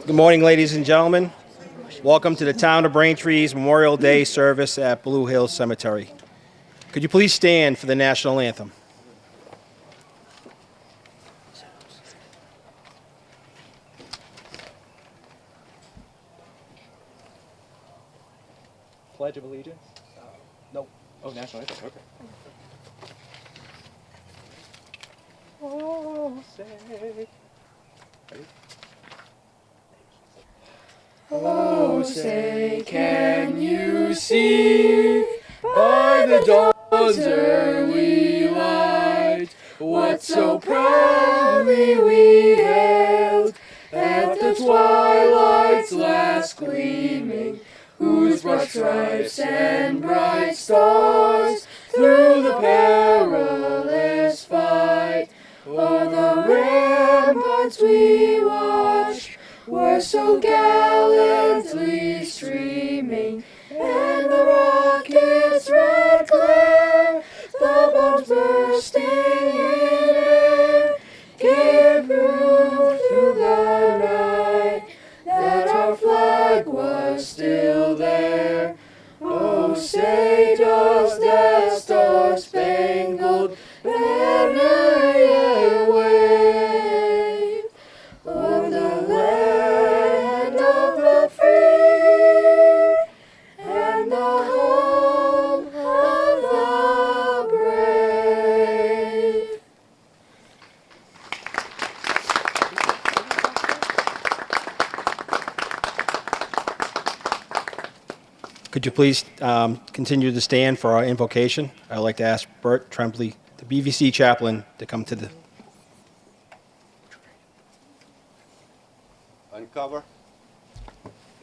Good morning, ladies and gentlemen. Welcome to the Town of Braintree's Memorial Day service at Blue Hill Cemetery. Could you please stand for the national anthem? Pledge of Allegiance? No. Oh, national anthem, okay. Oh, say. Ready? Oh, say, can you see by the dawn's early light what so proudly we hailed at the twilight's last gleaming, whose broad stripes and bright stars through the perilous fight o'er the ramparts we watched were so gallantly streaming, and the rocket's red glare, the bombs bursting in air, gave proof through the night that our flag was still there. Oh, say does that star-spangled banner yet wave o'er the land of the free and the home of the brave. Could you please continue to stand for our invocation? I'd like to ask Bert Trembley, the BVC chaplain, to come to the... Uncover.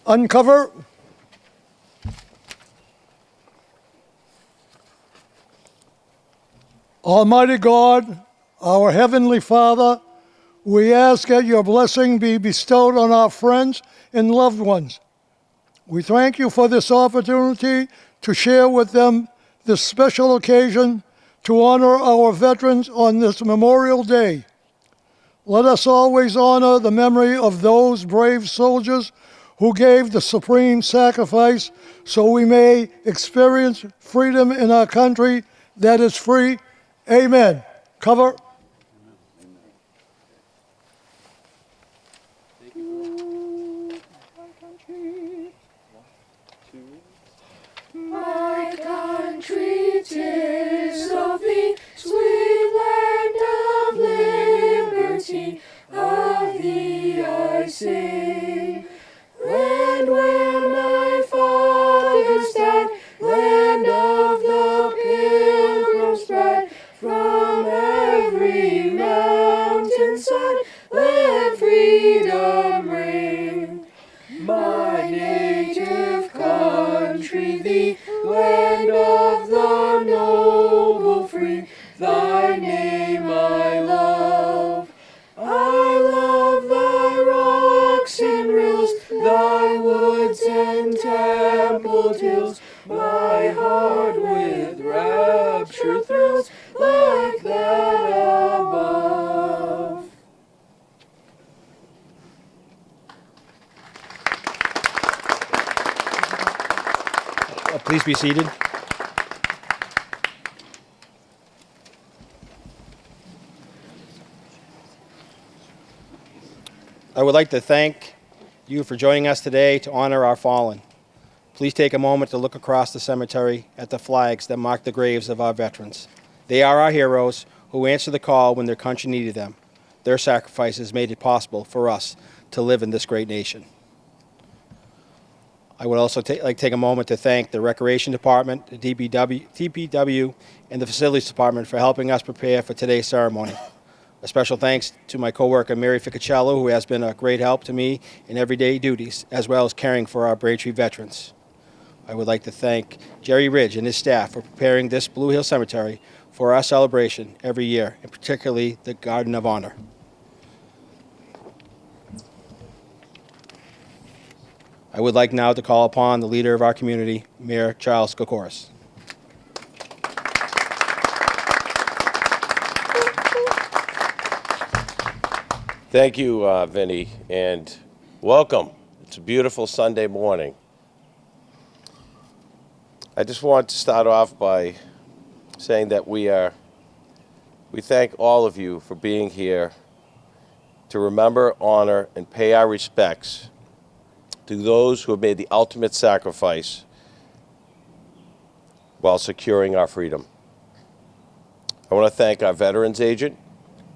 Uncover. Almighty God, our Heavenly Father, we ask that your blessing be bestowed on our friends and loved ones. We thank you for this opportunity to share with them this special occasion to honor our veterans on this Memorial Day. Let us always honor the memory of those brave soldiers who gave the supreme sacrifice so we may experience freedom in our country that is free. Amen. Cover. My country, 'tis of thee, sweet land of liberty, of thee I sing. Land where my fathers died, land of the pilgrim's bride, from every mountainside, let freedom ring. My native country, thee, land of the noble free, thy name I love. I love thy rocks and rills, thy woods and templed hills, my heart with rapture thrills like that above. Please be seated. I would like to thank you for joining us today to honor our fallen. Please take a moment to look across the cemetery at the flags that mark the graves of our veterans. They are our heroes who answered the call when their country needed them. Their sacrifices made it possible for us to live in this great nation. I would also like to take a moment to thank the Recreation Department, the DPW, and the Facilities Department for helping us prepare for today's ceremony. A special thanks to my coworker Mary Ficacello, who has been a great help to me in everyday duties, as well as caring for our Braintree veterans. I would like to thank Jerry Ridge and his staff for preparing this Blue Hill Cemetery for our celebration every year, and particularly the Garden of Honor. I would like now to call upon the leader of our community, Mayor Charles Kokoris. Thank you, Vinny, and Welcome. It's a beautiful Sunday morning. I just want to start off by saying that we thank all of you for being here to remember, honor, and pay our respects to those who have made the ultimate sacrifice while securing our freedom. I want to thank our Veterans Agent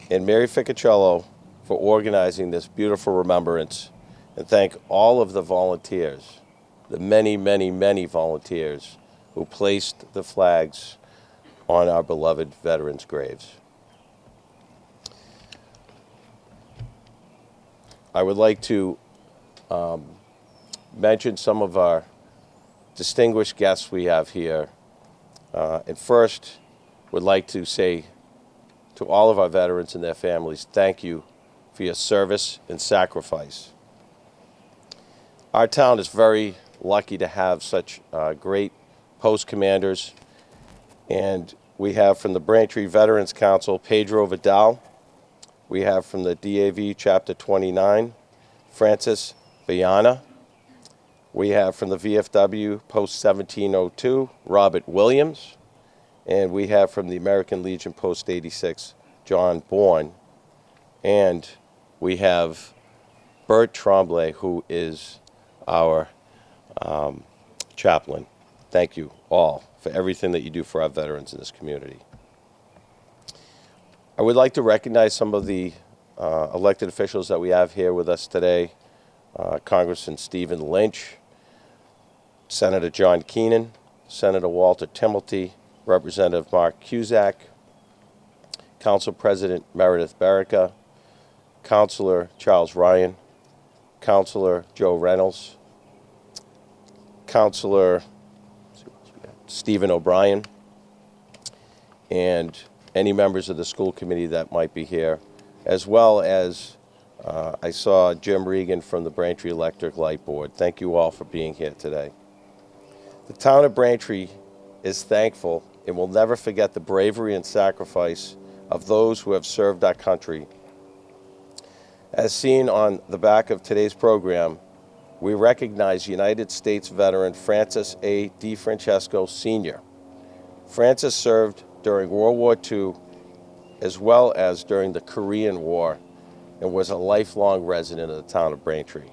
and Mary Ficacello for organizing this beautiful remembrance, and thank all of the volunteers, the many, many, many volunteers who placed the flags on our beloved veterans' graves. I would like to mention some of our distinguished guests we have here. And first, would like to say to all of our veterans and their families, thank you for your service and sacrifice. Our town is very lucky to have such great post commanders, and we have from the Braintree Veterans Council, Pedro Vidal. We have from the DAV Chapter 29, Francis Viana. We have from the VFW Post 1702, Robert Williams. And we have from the American Legion Post 86, John Bourne. And we have Bert Tremblay, who is our chaplain. Thank you all for everything that you do for our veterans in this community. I would like to recognize some of the elected officials that we have here with us today. Congressman Stephen Lynch, Senator John Keenan, Senator Walter Timilty, Representative Mark Cusack, Council President Meredith Barrica, Councilor Charles Ryan, Councilor Joe Reynolds, Councilor Stephen O'Brien, and any members of the school committee that might be here, as well as I saw Jim Regan from the Braintree Electric Light Board. Thank you all for being here today. The town of Braintree is thankful and will never forget the bravery and sacrifice of those who have served our country. As seen on the back of today's program, we recognize United States veteran Francis A. DeFrancesco Sr. Francis served during World War II as well as during the Korean War and was a lifelong resident of the town of Braintree.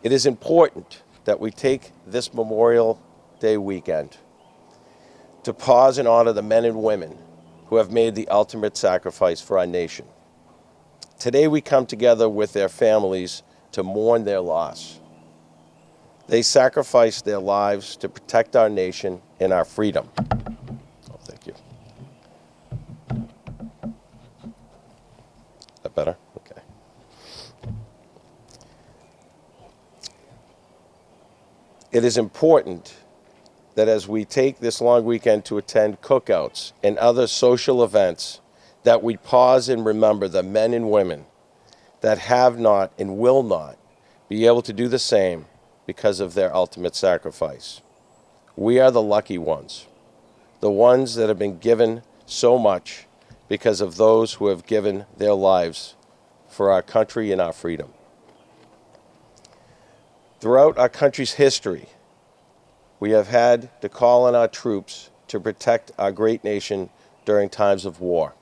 It is important that we take this Memorial Day weekend to pause and honor the men and women who have made the ultimate sacrifice for our nation. Today we come together with their families to mourn their loss. They sacrificed their lives to protect our nation and our freedom. Oh, thank you. Is that better? Okay. It is important that as we take this long weekend to attend cookouts and other social events, that we pause and remember the men and women that have not and will not be able to do the same because of their ultimate sacrifice. We are the lucky ones, the ones that have been given so much because of those who have given their lives for our country and our freedom. Throughout our country's history, we have had to call on our troops to protect our great nation during times of war.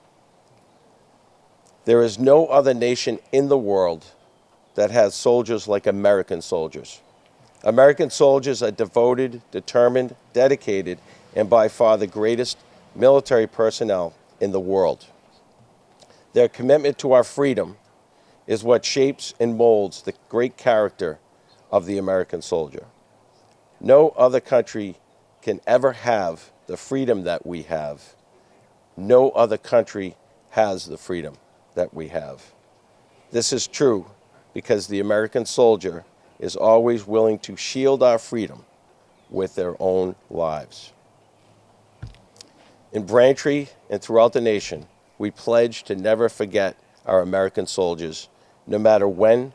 There is no other nation in the world that has soldiers like American soldiers. American soldiers are devoted, determined, dedicated, and by far the greatest military personnel in the world. Their commitment to our freedom is what shapes and molds the great character of the American soldier. No other country can ever have the freedom that we have. No other country has the freedom that we have. This is true because the American soldier is always willing to shield our freedom with their own lives. In Braintree and throughout the nation, we pledge to never forget our American soldiers, no matter when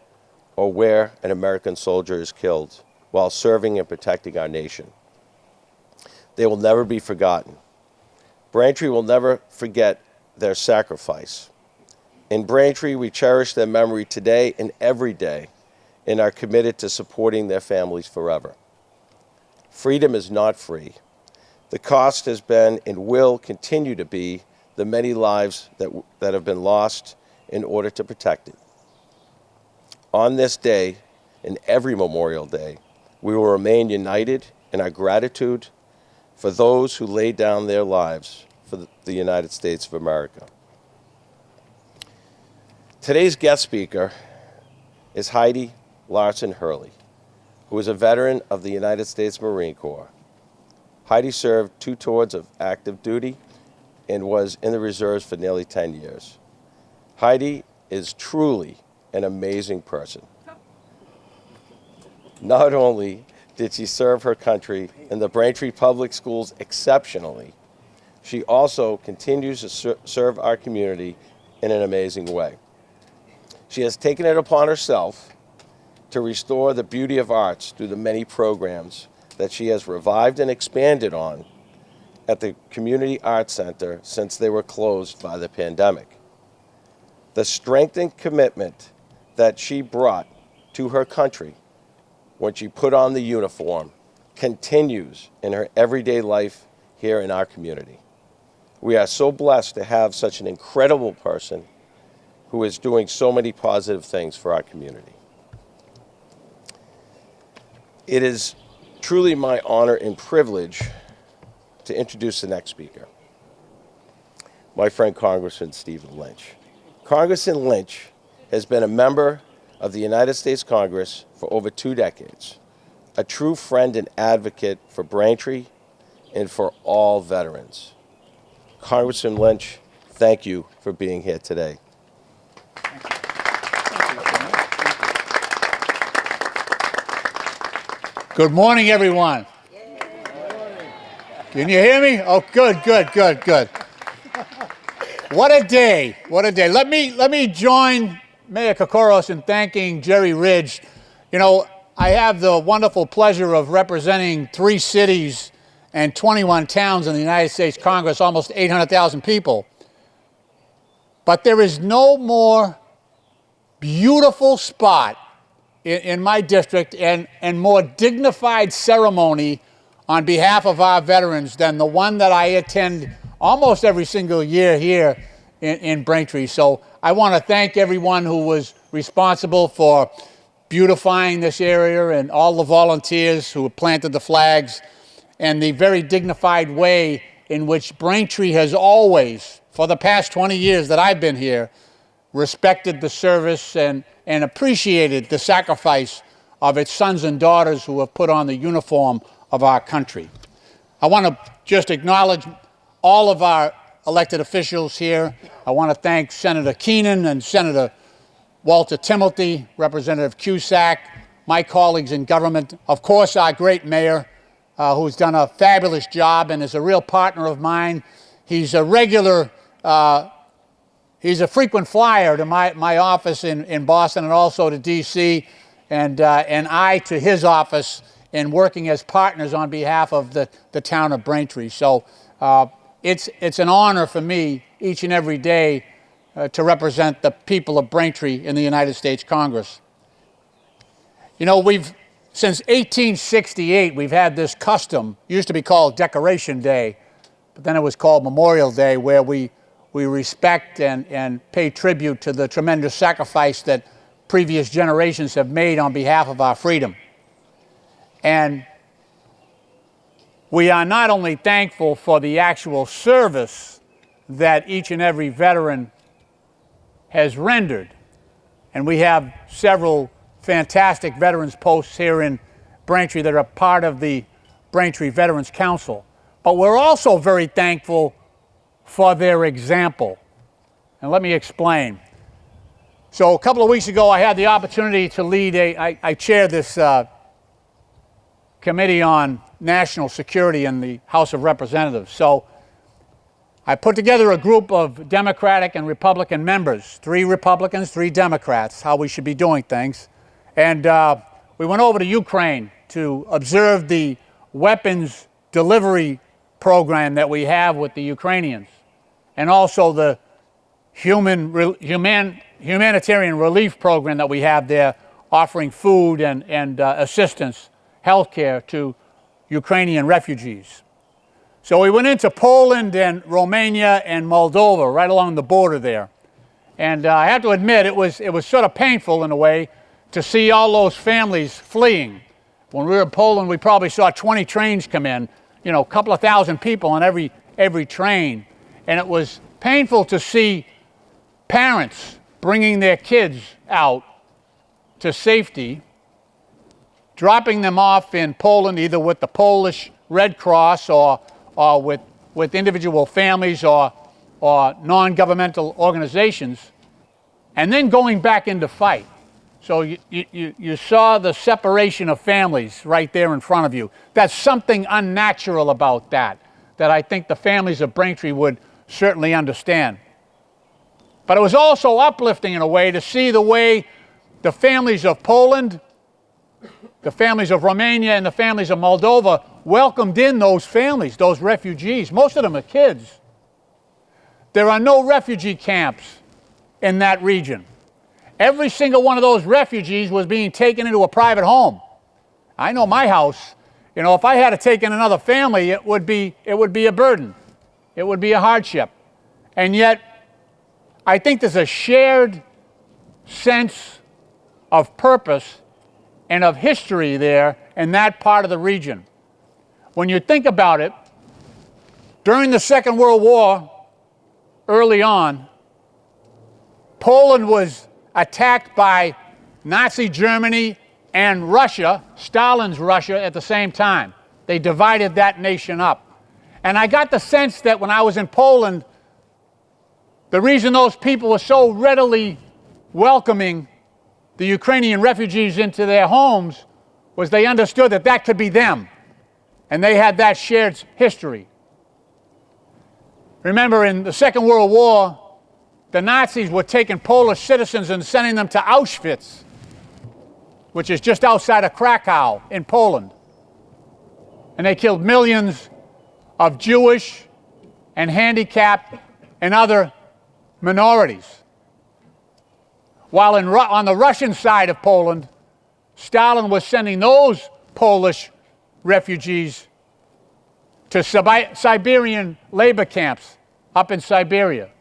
or where an American soldier is killed while serving and protecting our nation. They will never be forgotten. Braintree will never forget their sacrifice. In Braintree, we cherish their memory today and every day and are committed to supporting their families forever. Freedom is not free. The cost has been and will continue to be the many lives that have been lost in order to protect it. On this day, and every Memorial Day, we will remain united in our gratitude for those who laid down their lives for the United States of America. Today's guest speaker is Heidi Larson Hurley, who is a veteran of the United States Marine Corps. Heidi served 2 tours of active duty and was in the reserves for nearly 10 years. Heidi is truly an amazing person. Not only did she serve her country in the Braintree Public Schools exceptionally, she also continues to serve our community in an amazing way. She has taken it upon herself to restore the beauty of arts through the many programs that she has revived and expanded on at the Community Arts Center since they were closed by the pandemic. The strength and commitment that she brought to her country when she put on the uniform continues in her everyday life here in our community. We are so blessed to have such an incredible person who is doing so many positive things for our community. It is truly my honor and privilege to introduce the next speaker, my friend Congressman Stephen Lynch. Congressman Lynch has been a member of the United States Congress for over 2 decades, a true friend and advocate for Braintree and for all veterans. Congressman Lynch, thank you for being here today. Good morning, everyone. Can you hear me? Oh, good. What a day, what a day. Let me join Mayor Kokoros in thanking Jerry Ridge. You know, I have the wonderful pleasure of representing 3 cities and 21 towns in the United States Congress, almost 800,000 people. But there is no more beautiful spot in my district and more dignified ceremony on behalf of our veterans than the one that I attend almost every single year here in Braintree. So I want to thank everyone who was responsible for beautifying this area and all the volunteers who planted the flags and the very dignified way in which Braintree has always, for the past 20 years that I've been here, respected the service and appreciated the sacrifice of its sons and daughters who have put on the uniform of our country. I want to just acknowledge all of our elected officials here. I want to thank Senator Keenan and Senator Walter Timothy, Representative Cusack, my colleagues in government, of course our great mayor, who's done a fabulous job and is a real partner of mine. He's a regular he's a frequent flyer to my office in Boston and also to D.C. and I to his office in working as partners on behalf of the town of Braintree. So it's an honor for me each and every day to represent the people of Braintree in the United States Congress. You know, since 1868, we've had this custom, used to be called Decoration Day, but then it was called Memorial Day, where we respect and pay tribute to the tremendous sacrifice that previous generations have made on behalf of our freedom. And we are not only thankful for the actual service that each and every veteran has rendered, and we have several fantastic veterans posts here in Braintree that are part of the Braintree Veterans Council, but we're also very thankful for their example. And let me explain. So a couple of weeks ago, I had the opportunity to lead I chair this Committee on National Security in the House of Representatives. So I put together a group of Democratic and Republican members, 3 Republicans, 3 Democrats, how we should be doing things. And we went over to Ukraine to observe the weapons delivery program that we have with the Ukrainians, and also the humanitarian relief program that we have there, offering food and assistance, health care to Ukrainian refugees. So we went into Poland and Romania and Moldova, right along the border there. And I have to admit, it was sort of painful in a way to see all those families fleeing. When we were in Poland, we probably saw 20 trains come in, you know, a couple of thousand people on every train. And it was painful to see parents bringing their kids out to safety, dropping them off in Poland, either with the Polish Red Cross or with individual families or non-governmental organizations, and then going back into fight. So you saw the separation of families right there in front of you. That's something unnatural about that I think the families of Braintree would certainly understand. But it was also uplifting in a way to see the way the families of Poland, the families of Romania, and the families of Moldova welcomed in those families, those refugees. Most of them are kids. There are no refugee camps in that region. Every single one of those refugees was being taken into a private home. I know my house, you know, if I had to take in another family, it would be a burden. It would be a hardship. And yet, I think there's a shared sense of purpose and of history there in that part of the region. When you think about it, during the Second World War, early on, Poland was attacked by Nazi Germany and Russia, Stalin's Russia, at the same time. They divided that nation up. And I got the sense that when I was in Poland, the reason those people were so readily welcoming the Ukrainian refugees into their homes was they understood that that could be them. And they had that shared history. Remember, in the Second World War, the Nazis were taking Polish citizens and sending them to Auschwitz, which is just outside of Krakow in Poland. And they killed millions of Jewish and handicapped and other minorities. While on the Russian side of Poland, Stalin was sending those Polish refugees to Siberian labor camps up in Siberia.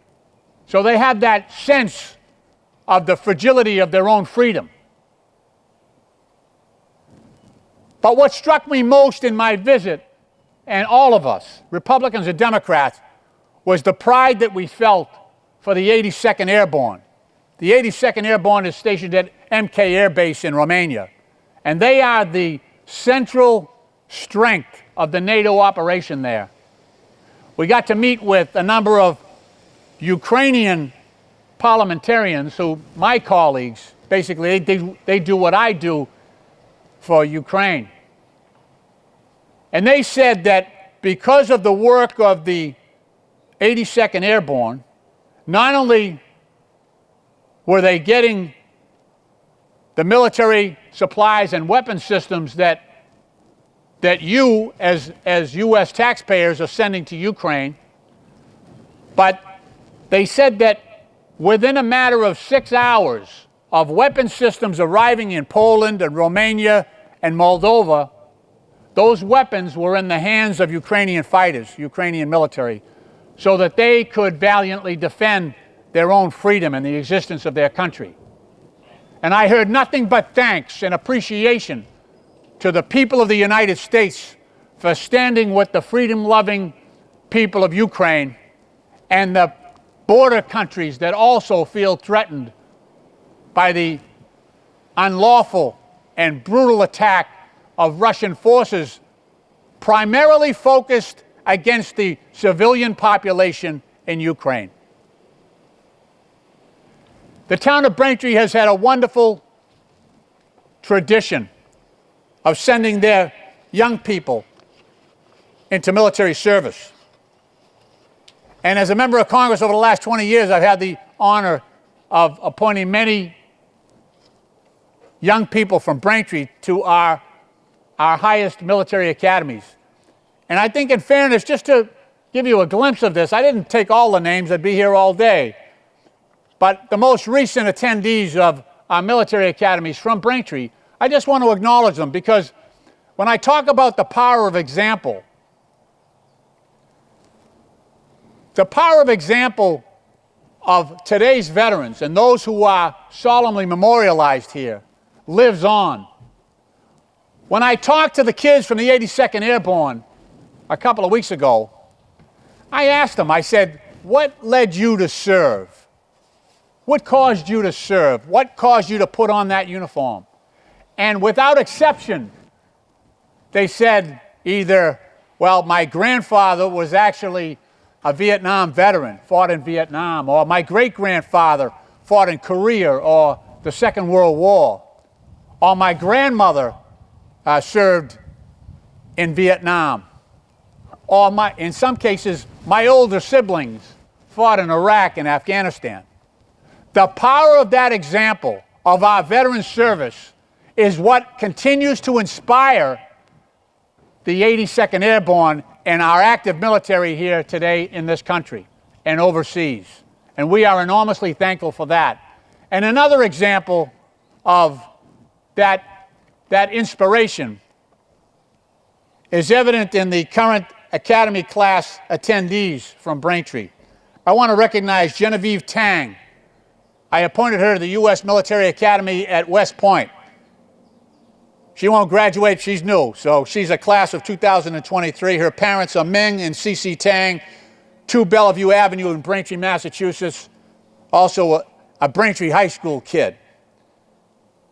So they had that sense of the fragility of their own freedom. But what struck me most in my visit, and all of us, Republicans and Democrats, was the pride that we felt for the 82nd Airborne. The 82nd Airborne is stationed at MK Air Base in Romania, and they are the central strength of the NATO operation there. We got to meet with a number of Ukrainian parliamentarians who, my colleagues, basically they do what I do for Ukraine. And they said that because of the work of the 82nd Airborne, not only were they getting the military supplies and weapon systems that you, as U.S. taxpayers, are sending to Ukraine, but they said that within a matter of 6 hours of weapon systems arriving in Poland and Romania and Moldova, those weapons were in the hands of Ukrainian fighters, Ukrainian military, so that they could valiantly defend their own freedom and the existence of their country. And I heard nothing but thanks and appreciation to the people of the United States for standing with the freedom-loving people of Ukraine and the border countries that also feel threatened by the unlawful and brutal attack of Russian forces, primarily focused against the civilian population in Ukraine. The town of Braintree has had a wonderful tradition of sending their young people into military service. And as a member of Congress over the last 20 years, I've had the honor of appointing many young people from Braintree to our highest military academies. And I think, in fairness, just to give you a glimpse of this, I didn't take all the names, I'd be here all day. but the most recent attendees of our military academies from Braintree, I just want to acknowledge them, because when I talk about the power of example, the power of example of today's veterans and those who are solemnly memorialized here lives on. When I talked to the kids from the 82nd Airborne a couple of weeks ago, I asked them, I said, what led you to serve? What caused you to serve? What caused you to put on that uniform? And without exception, they said either, well, my grandfather was actually a Vietnam veteran, fought in Vietnam, or my great-grandfather fought in Korea or the Second World War, or my grandmother served in Vietnam, or in some cases, my older siblings fought in Iraq and Afghanistan. The power of that example of our veteran service is what continues to inspire the 82nd Airborne and our active military here today in this country and overseas. And we are enormously thankful for that. And another example of that inspiration is evident in the current Academy class attendees from Braintree. I want to recognize Genevieve Tang. I appointed her to the U.S. Military Academy at West Point. She won't graduate, she's new, so she's a class of 2023. Her parents are Ming and Cece Tang, 2 Bellevue Avenue in Braintree, Massachusetts, also a Braintree High School kid.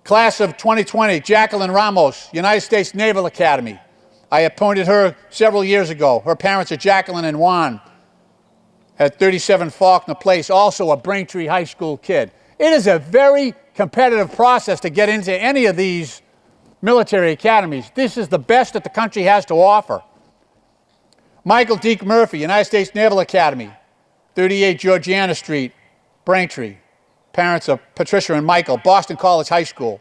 Class of 2020, Jacqueline Ramos, United States Naval Academy. I appointed her several years ago. Her parents are Jacqueline and Juan at 37 Faulkner Place, also a Braintree High School kid. It is a very competitive process to get into any of these military academies. This is the best that the country has to offer. Michael Deke Murphy, United States Naval Academy, 38 Georgiana Street, Braintree. Parents are Patricia and Michael, Boston College High School.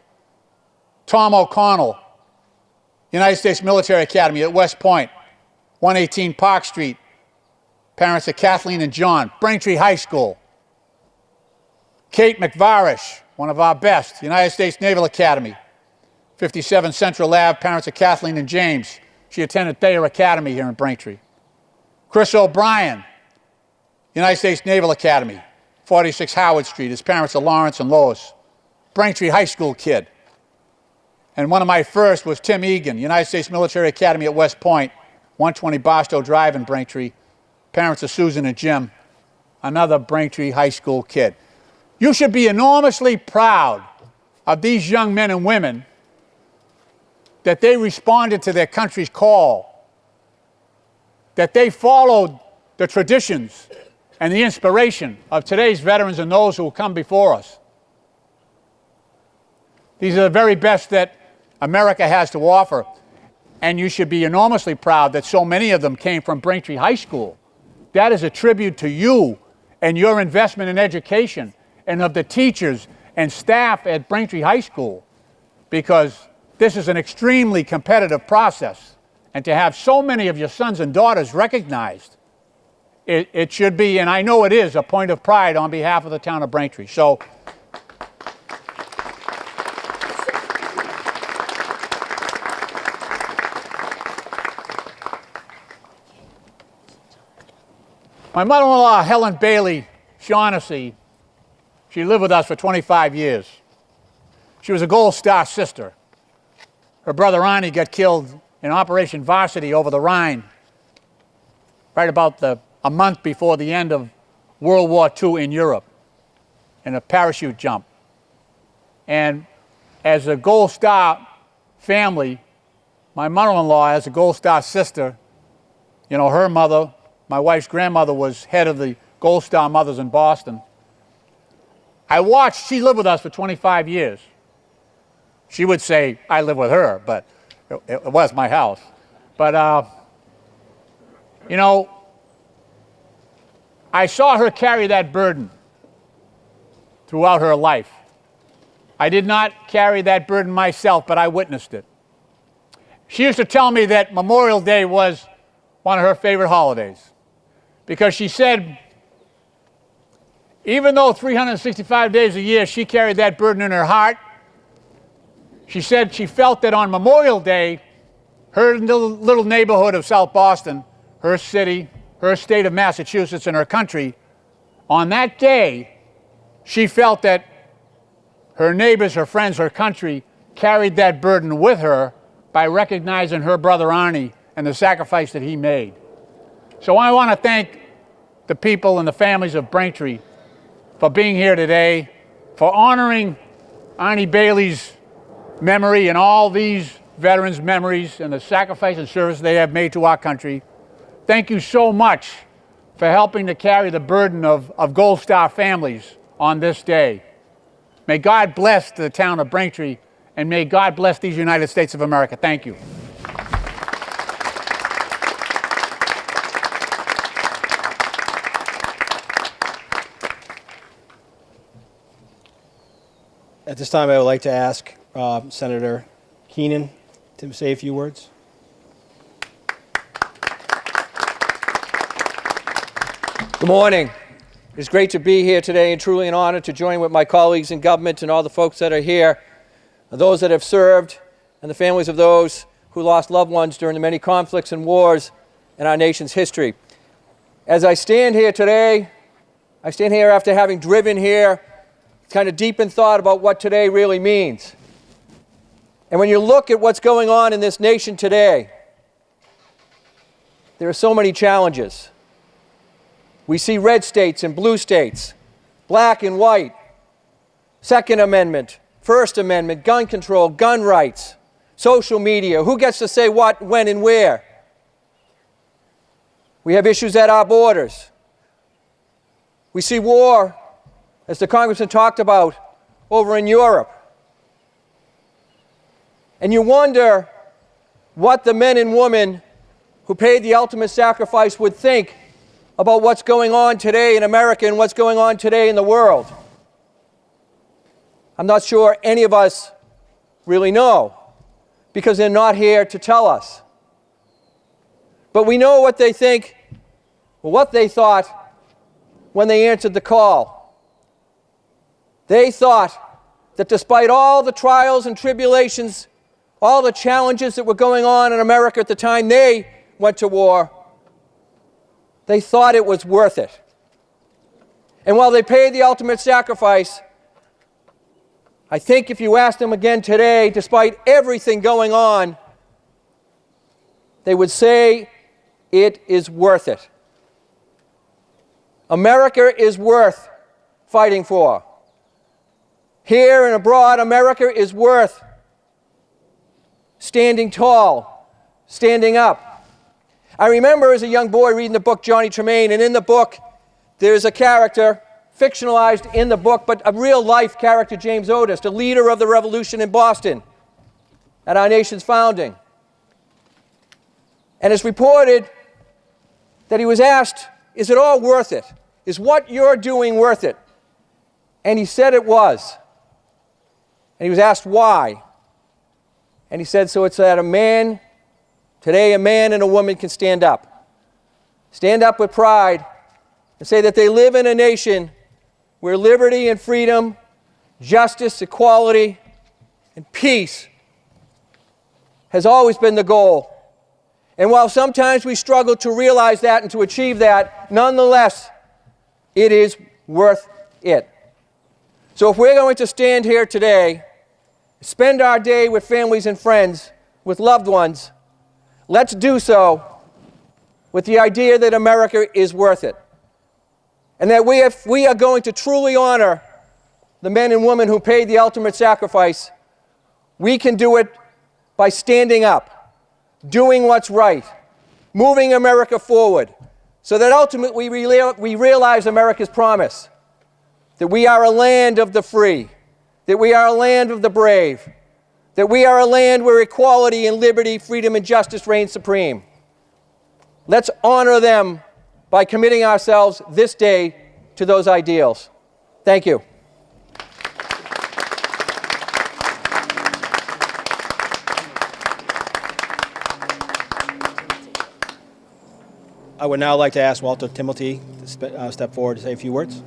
Tom O'Connell, United States Military Academy at West Point, 118 Park Street. Parents are Kathleen and John, Braintree High School. Kate McVarish, one of our best, United States Naval Academy, 57 Central Ave. Parents are Kathleen and James. She attended Thayer Academy here in Braintree. Chris O'Brien, United States Naval Academy, 46 Howard Street. His parents are Lawrence and Lois. Braintree High School kid. And one of my first was Tim Egan, United States Military Academy at West Point, 120 Barstow Drive in Braintree. Parents are Susan and Jim, another Braintree High School kid. You should be enormously proud of these young men and women that they responded to their country's call, that they followed the traditions and the inspiration of today's veterans and those who will come before us. These are the very best that America has to offer, and you should be enormously proud that so many of them came from Braintree High School. That is a tribute to you and your investment in education and of the teachers and staff at Braintree High School, because this is an extremely competitive process. And to have so many of your sons and daughters recognized, it should be, and I know it is, a point of pride on behalf of the town of Braintree. So, my mother-in-law, Helen Bailey Shaughnessy, she lived with us for 25 years. She was a Gold Star sister. Her brother Ronnie got killed in Operation Varsity over the Rhine, right about a month before the end of World War II in Europe, in a parachute jump. And as a Gold Star family, my mother-in-law, as a Gold Star sister, you know, her mother, my wife's grandmother, was head of the Gold Star Mothers in Boston. I watched, she lived with us for 25 years. She would say, I live with her, but it was my house. But, you know, I saw her carry that burden throughout her life. I did not carry that burden myself, but I witnessed it. She used to tell me that Memorial Day was one of her favorite holidays, because she said Even though 365 days a year she carried that burden in her heart, she said she felt that on Memorial Day, her little neighborhood of South Boston, her city, her state of Massachusetts, and her country, on that day, she felt that her neighbors, her friends, her country carried that burden with her by recognizing her brother Arnie and the sacrifice that he made. So I want to thank the people and the families of Braintree for being here today, for honoring Arnie Bailey's memory and all these veterans' memories and the sacrifice and service they have made to our country. Thank you so much for helping to carry the burden of Gold Star families on this day. May God bless the town of Braintree, and may God bless these United States of America. Thank you. At this time, I would like to ask Senator Keenan to say a few words. Good morning. It's great to be here today and truly an honor to join with my colleagues in government and all the folks that are here, those that have served, and the families of those who lost loved ones during the many conflicts and wars in our nation's history. As I stand here today, I stand here after having driven here, kind of deep in thought about what today really means. And when you look at what's going on in this nation today, there are so many challenges. We see red states and blue states, black and white, Second Amendment, First Amendment, gun control, gun rights, social media, who gets to say what, when, and where. We have issues at our borders. We see war, as the Congressman talked about, over in Europe. And you wonder what the men and women who paid the ultimate sacrifice would think about what's going on today in America and what's going on today in the world. I'm not sure any of us really know, because they're not here to tell us. But we know what they think, or what they thought when they answered the call. They thought that despite all the trials and tribulations, all the challenges that were going on in America at the time they went to war, they thought it was worth it. And while they paid the ultimate sacrifice, I think if you asked them again today, despite everything going on, they would say it is worth it. America is worth fighting for. Here and abroad, America is worth standing tall, standing up. I remember as a young boy reading the book Johnny Tremaine, and in the book there's a character, fictionalized in the book, but a real-life character, James Otis, the leader of the revolution in Boston at our nation's founding. And it's reported that he was asked, is it all worth it? Is what you're doing worth it? And he said it was. And he was asked why. And he said, so it's that today a man and a woman can stand up. Stand up with pride and say that they live in a nation where liberty and freedom, justice, equality, and peace has always been the goal. And while sometimes we struggle to realize that and to achieve that, nonetheless, it is worth it. So if we're going to stand here today, spend our day with families and friends, with loved ones, let's do so with the idea that America is worth it. And that if we are going to truly honor the men and women who paid the ultimate sacrifice, we can do it by standing up, doing what's right, moving America forward, so that ultimately we realize America's promise, that we are a land of the free, that we are a land of the brave, that we are a land where equality and liberty, freedom and justice reign supreme. Let's honor them by committing ourselves this day to those ideals. Thank you. I would now like to ask Walter Timothy to step forward to say a few words.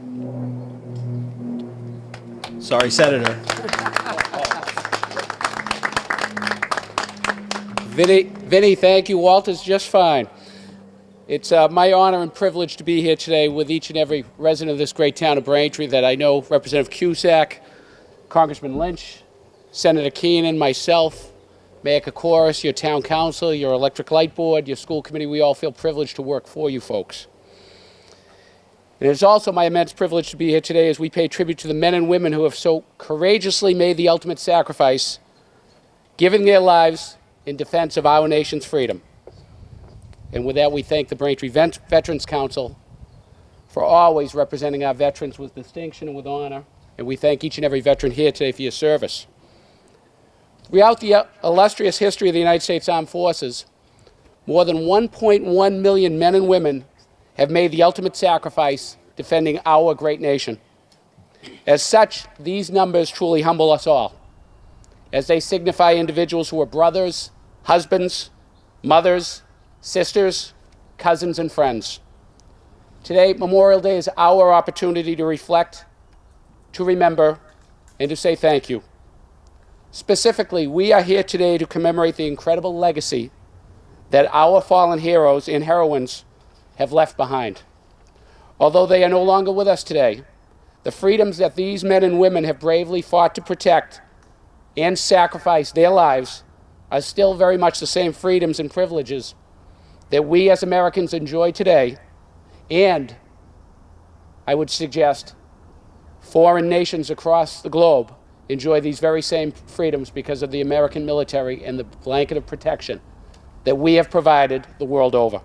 Sorry, Senator. Vinny, thank you. Walter's just fine. It's my honor and privilege to be here today with each and every resident of this great town of Braintree that I know, Representative Cusack, Congressman Lynch, Senator Keenan, myself, Mayor Kokoris, your town council, your electric light board, your school committee. We all feel privileged to work for you folks. It is also my immense privilege to be here today as we pay tribute to the men and women who have so courageously made the ultimate sacrifice, giving their lives in defense of our nation's freedom. And with that, we thank the Braintree Veterans Council for always representing our veterans with distinction and with honor. And we thank each and every veteran here today for your service. Throughout the illustrious history of the United States Armed Forces, more than 1.1 million men and women have made the ultimate sacrifice defending our great nation. As such, these numbers truly humble us all, as they signify individuals who are brothers, husbands, mothers, sisters, cousins, and friends. Today, Memorial Day is our opportunity to reflect, to remember, and to say thank you. Specifically, we are here today to commemorate the incredible legacy that our fallen heroes and heroines have left behind. Although they are no longer with us today, the freedoms that these men and women have bravely fought to protect and sacrifice their lives are still very much the same freedoms and privileges that we as Americans enjoy today, and I would suggest foreign nations across the globe enjoy these very same freedoms because of the American military and the blanket of protection that we have provided the world over.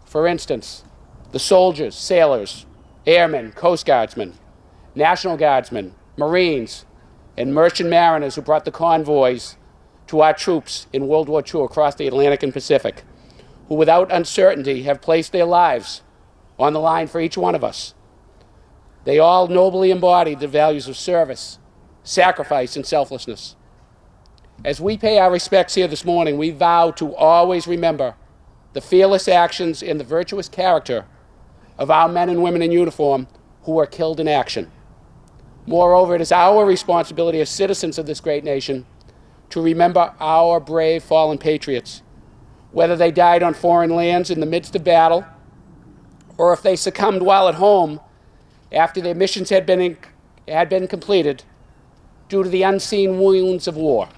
For instance, the soldiers, sailors, airmen, Coast Guardsmen, National Guardsmen, Marines, and merchant mariners who brought the convoys to our troops in World War II across the Atlantic and Pacific, who without uncertainty have placed their lives on the line for each one of us. They all nobly embodied the values of service, sacrifice, and selflessness. As we pay our respects here this morning, we vow to always remember the fearless actions and the virtuous character of our men and women in uniform who were killed in action. Moreover, it is our responsibility as citizens of this great nation to remember our brave fallen patriots, whether they died on foreign lands in the midst of battle, or if they succumbed while at home after their missions had been completed due to the unseen wounds of war.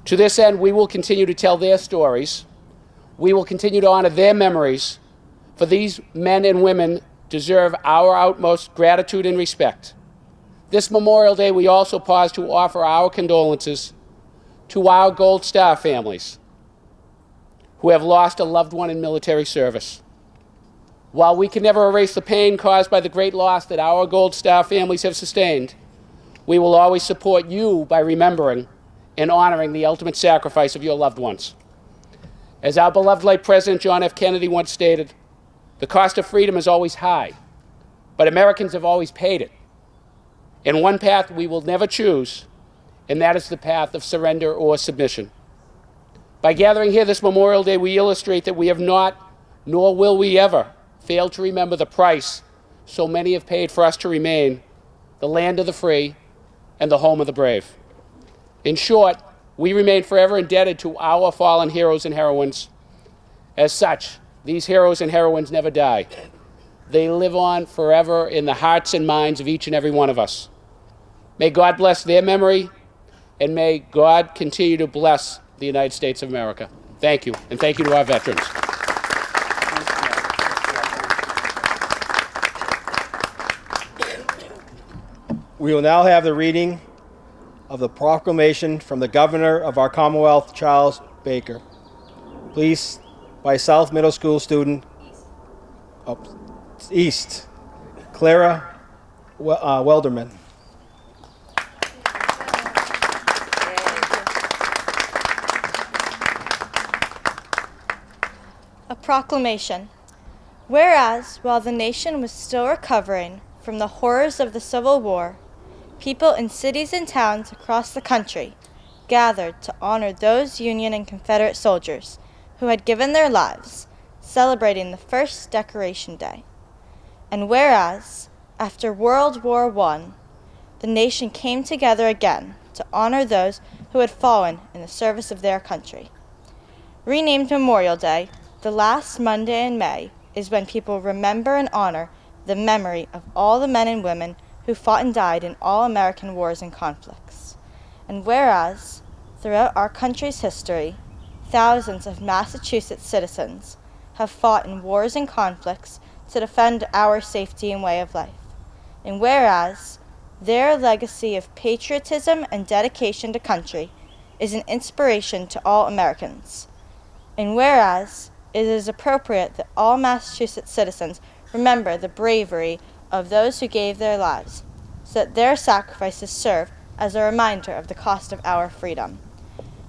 To this end, we will continue to tell their stories. We will continue to honor their memories, for these men and women deserve our utmost gratitude and respect. This Memorial Day, we also pause to offer our condolences to our Gold Star families who have lost a loved one in military service. While we can never erase the pain caused by the great loss that our Gold Star families have sustained, we will always support you by remembering and honoring the ultimate sacrifice of your loved ones. As our beloved late President John F. Kennedy once stated, the cost of freedom is always high, but Americans have always paid it. And one path we will never choose, and that is the path of surrender or submission. By gathering here this Memorial Day, we illustrate that we have not, nor will we ever, fail to remember the price so many have paid for us to remain the land of the free and the home of the brave. In short, we remain forever indebted to our fallen heroes and heroines. As such, these heroes and heroines never die. They live on forever in the hearts and minds of each and every one of us. May God bless their memory, and may God continue to bless the United States of America. Thank you, and thank you to our veterans. We will now have the reading of the proclamation from the Governor of our Commonwealth, Charles Baker. Please, by South Middle School student, East, Clara Welderman. A proclamation. Whereas, while the nation was still recovering from the horrors of the Civil War, people in cities and towns across the country gathered to honor those Union and Confederate soldiers who had given their lives, celebrating the first Decoration Day. And whereas, after World War I, the nation came together again to honor those who had fallen in the service of their country. Renamed Memorial Day, the last Monday in May is when people remember and honor the memory of all the men and women who fought and died in all American wars and conflicts. And whereas, throughout our country's history, thousands of Massachusetts citizens have fought in wars and conflicts to defend our safety and way of life. And whereas, their legacy of patriotism and dedication to country is an inspiration to all Americans. And whereas, it is appropriate that all Massachusetts citizens remember the bravery of those who gave their lives, so that their sacrifices serve as a reminder of the cost of our freedom.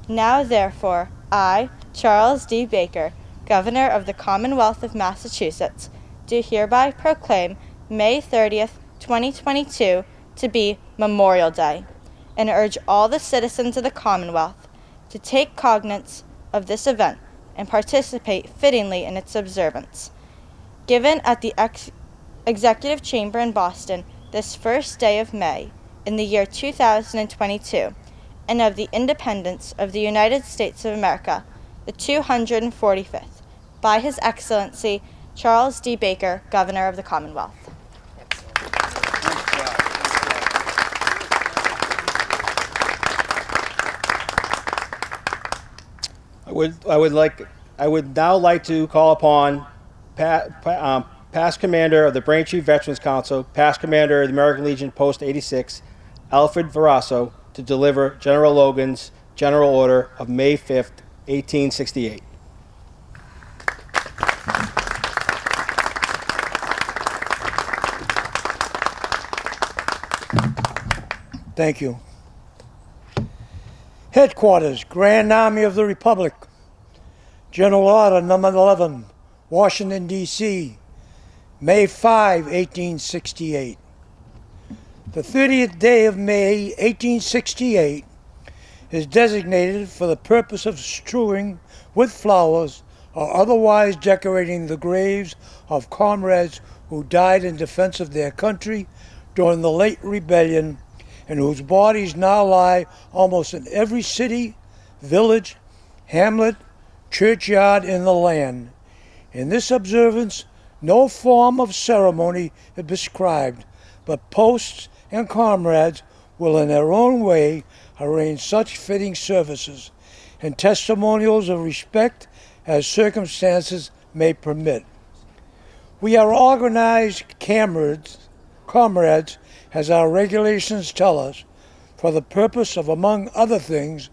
Now, therefore, I, Charles D. Baker, Governor of the Commonwealth of Massachusetts, do hereby proclaim May 30th, 2022 to be Memorial Day, and urge all the citizens of the Commonwealth to take cognizance of this event and participate fittingly in its observance. Given at the Executive Chamber in Boston this first day of May in the year 2022, and of the independence of the United States of America, the 245th, by His Excellency Charles D. Baker, Governor of the Commonwealth. I would now like to call upon past commander of the Braintree Veterans Council, past commander of the American Legion Post 86, Alfred Verasso, to deliver General Logan's General Order of May 5th, 1868. Thank you. Headquarters, Grand Army of the Republic, General Order Number 11, Washington, D.C., May 5, 1868. The 30th day of May, 1868, is designated for the purpose of strewing with flowers or otherwise decorating the graves of comrades who died in defense of their country during the late rebellion and whose bodies now lie almost in every city, village, hamlet, churchyard in the land. In this observance, no form of ceremony is prescribed, but posts and comrades will in their own way arrange such fitting services and testimonials of respect as circumstances may permit. We are organized comrades, as our regulations tell us, for the purpose of, among other things,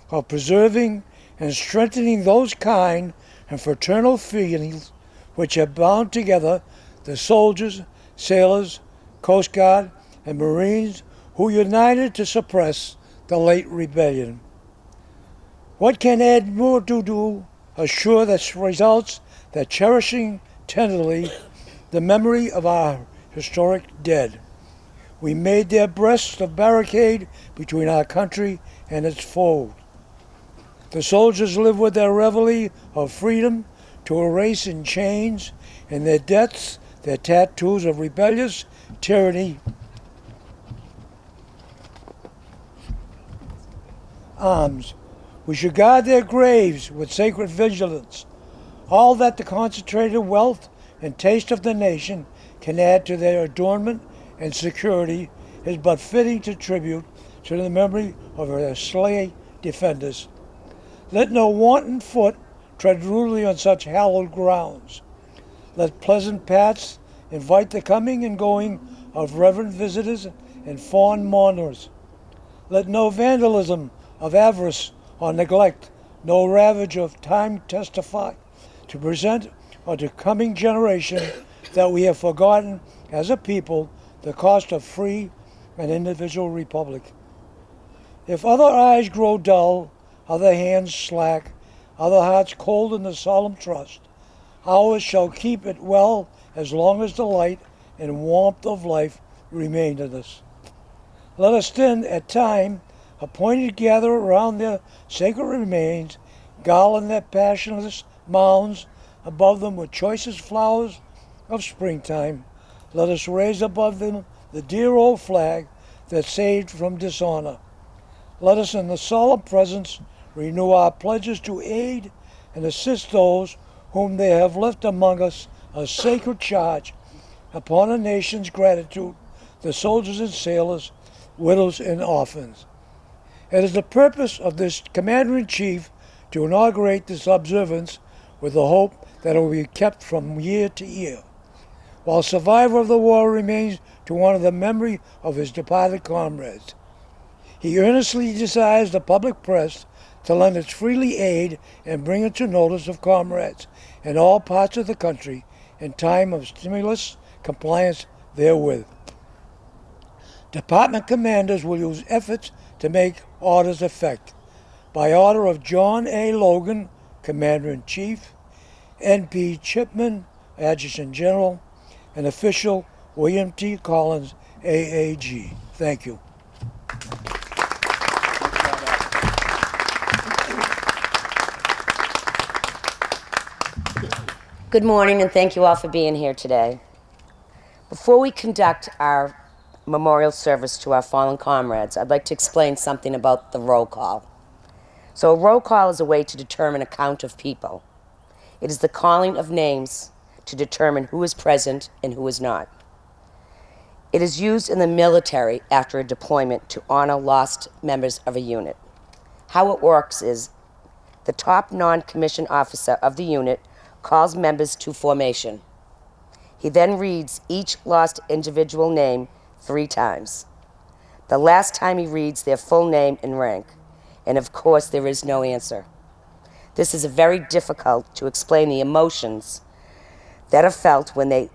of preserving and strengthening those kind and fraternal feelings which have bound together the soldiers, sailors, Coast Guard, and Marines who united to suppress the late rebellion. What can add more to do assure the results that cherishing tenderly the memory of our historic dead? We made their breasts a barricade between our country and its foe. The soldiers live with their reveille of freedom to erase in chains, and their deaths, their tattoos of rebellious tyranny, arms. We should guard their graves with sacred vigilance. All that the concentrated wealth and taste of the nation can add to their adornment and security is but fitting to tribute to the memory of their slain defenders. Let no wanton foot tread rudely on such hallowed grounds. Let pleasant paths invite the coming and going of reverent visitors and fond mourners. Let no vandalism of avarice or neglect, no ravage of time testify to present or to coming generation that we have forgotten as a people the cost of free and individual republic. If other eyes grow dull, other hands slack, other hearts cold in the solemn trust, ours shall keep it well as long as the light and warmth of life remain in us. Let us then, at time appointed, gather around their sacred remains, garland their passionless mounds above them with choicest flowers of springtime. Let us raise above them the dear old flag that saved from dishonor. Let us in the solemn presence renew our pledges to aid and assist those whom they have left among us a sacred charge upon a nation's gratitude, the soldiers and sailors, widows and orphans. It is the purpose of this Commander-in-Chief to inaugurate this observance with the hope that it will be kept from year to year. While survivor of the war remains to honor the memory of his departed comrades, he earnestly desires the public press to lend its freely aid and bring it to notice of comrades in all parts of the country in time of stimulus compliance therewith. Department commanders will use efforts to make orders effect. By order of John A. Logan, Commander-in-Chief, N.P. Chipman, Adjutant General, and official William T. Collins, AAG. Thank you. Good morning, and thank you all for being here today. Before we conduct our memorial service to our fallen comrades, I'd like to explain something about the roll call. So a roll call is a way to determine a count of people. It is the calling of names to determine who is present and who is not. It is used in the military after a deployment to honor lost members of a unit. How it works is the top non-commissioned officer of the unit calls members to formation. He then reads each lost individual name 3 times. The last time he reads their full name and rank, and of course there is no answer. This is very difficult to explain the emotions that are felt when the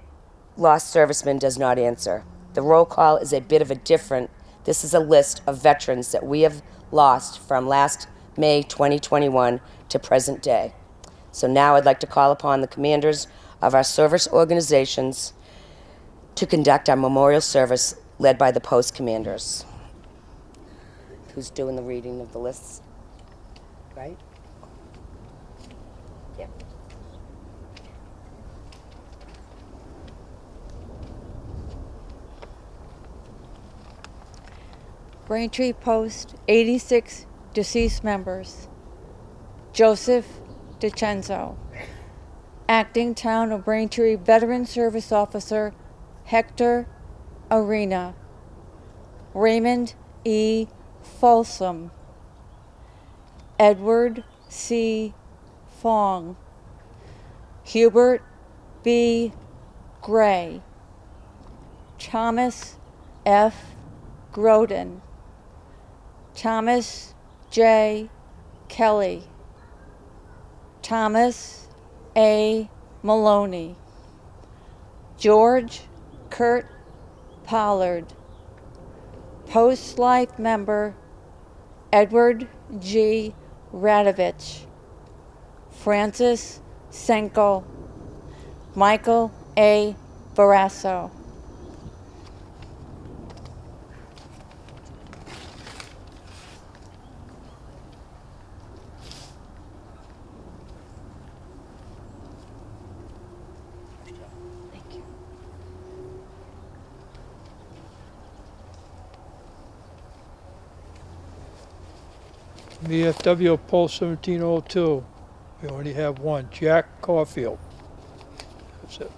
lost serviceman does not answer. The roll call is a bit of a different, this is a list of veterans that we have lost from last May 2021 to present day. So now I'd like to call upon the commanders of our service organizations to conduct our memorial service led by the post commanders. Who's doing the reading of the lists? Right? Yep. Braintree Post, 86 deceased members. Joseph DiCenzo. Acting Town of Braintree Veteran Service Officer Hector Arena. Raymond E. Folsom. Edward C. Fong. Hubert B. Gray. Thomas F. Groden. Thomas J. Kelly. Thomas A. Maloney. George Kurt Pollard. Post-life member Edward G. Radovich. Francis Senko. Michael A. Barrasso. VFW Post 1702. We only have one, Jack Caulfield. That's it.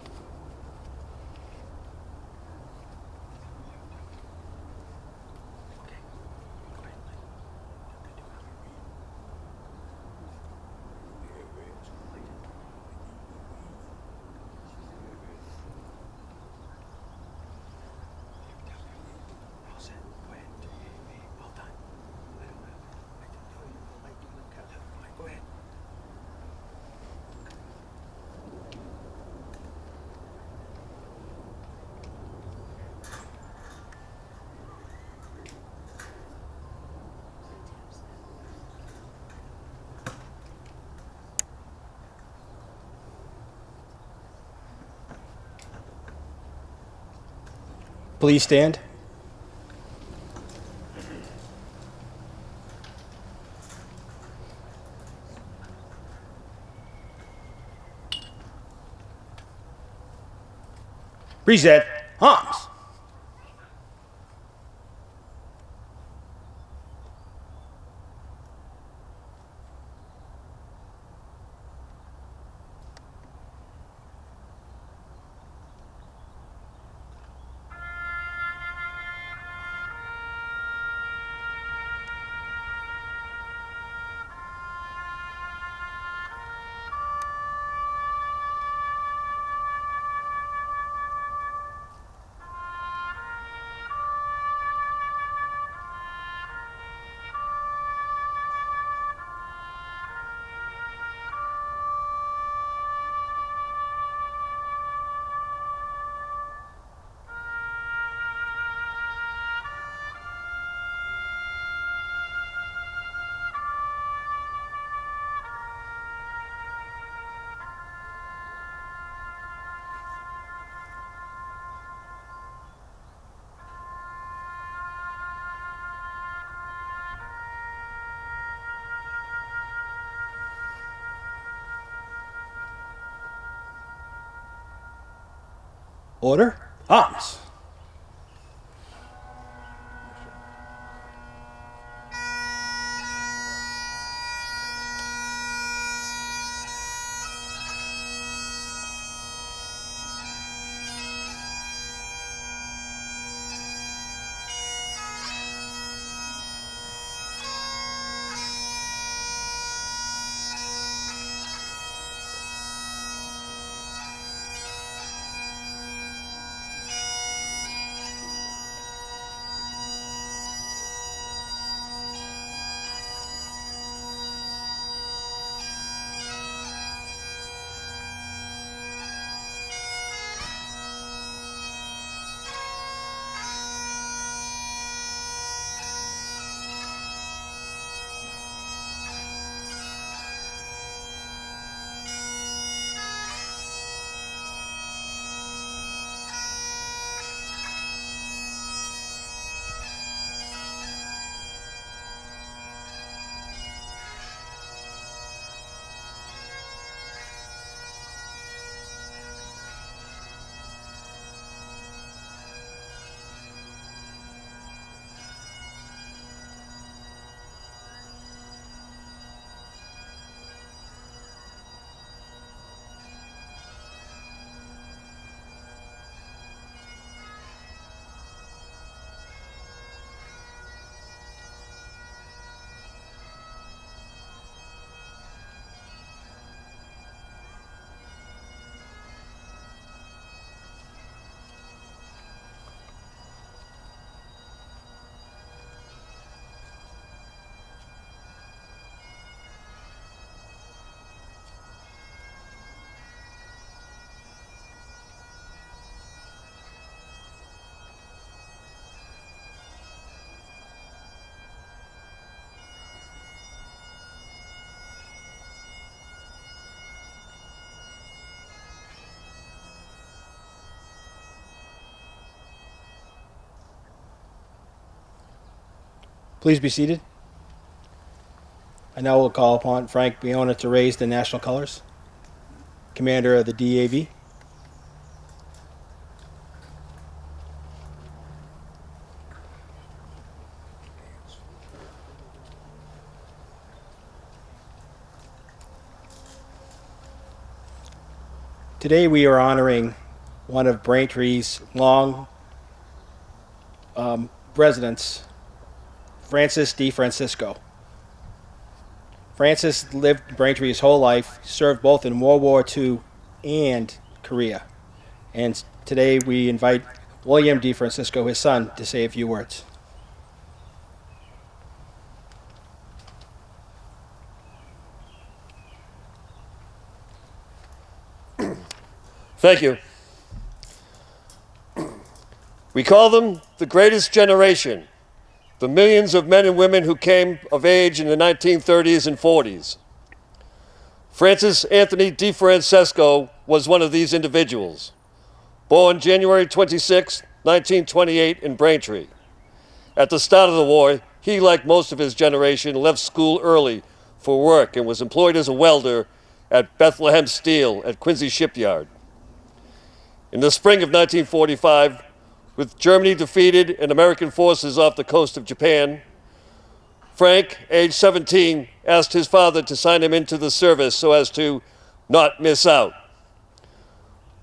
Please stand. Present arms. Order. Arms. Please be seated. I now will call upon Frank Biona to raise the national colors. Commander of the DAV. Today we are honoring one of Braintree's long residents, Francis D. Francisco. Francis lived in Braintree his whole life, served both in World War II and Korea. And today we invite William D. Francisco, his son, to say a few words. Thank you. We call them the greatest generation, the millions of men and women who came of age in the 1930s and 40s. Francis Anthony DeFrancesco was one of these individuals. Born January 26, 1928 in Braintree. At the start of the war, he, like most of his generation, left school early for work and was employed as a welder at Bethlehem Steel at Quincy Shipyard. In the spring of 1945, with Germany defeated and American forces off the coast of Japan, Frank, age 17, asked his father to sign him into the service so as to not miss out.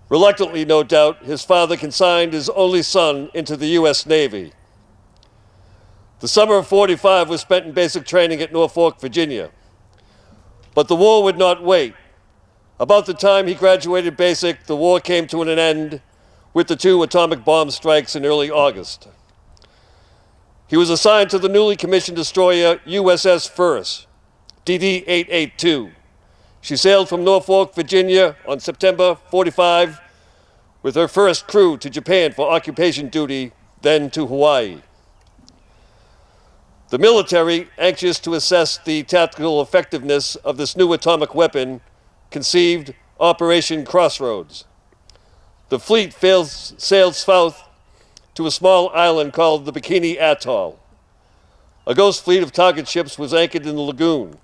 Reluctantly, no doubt, his father consigned his only son into the U.S. Navy. The summer of '45 was spent in basic training at Norfolk, Virginia. But the war would not wait. About the time he graduated basic, the war came to an end with the 2 atomic bomb strikes in early August. He was assigned to the newly commissioned destroyer USS First, DD-882. She sailed from Norfolk, Virginia on September 45 with her first crew to Japan for occupation duty, then to Hawaii. The military, anxious to assess the tactical effectiveness of this new atomic weapon, conceived Operation Crossroads. The fleet sailed south to a small island called the Bikini Atoll. A ghost fleet of target ships was anchored in the lagoon.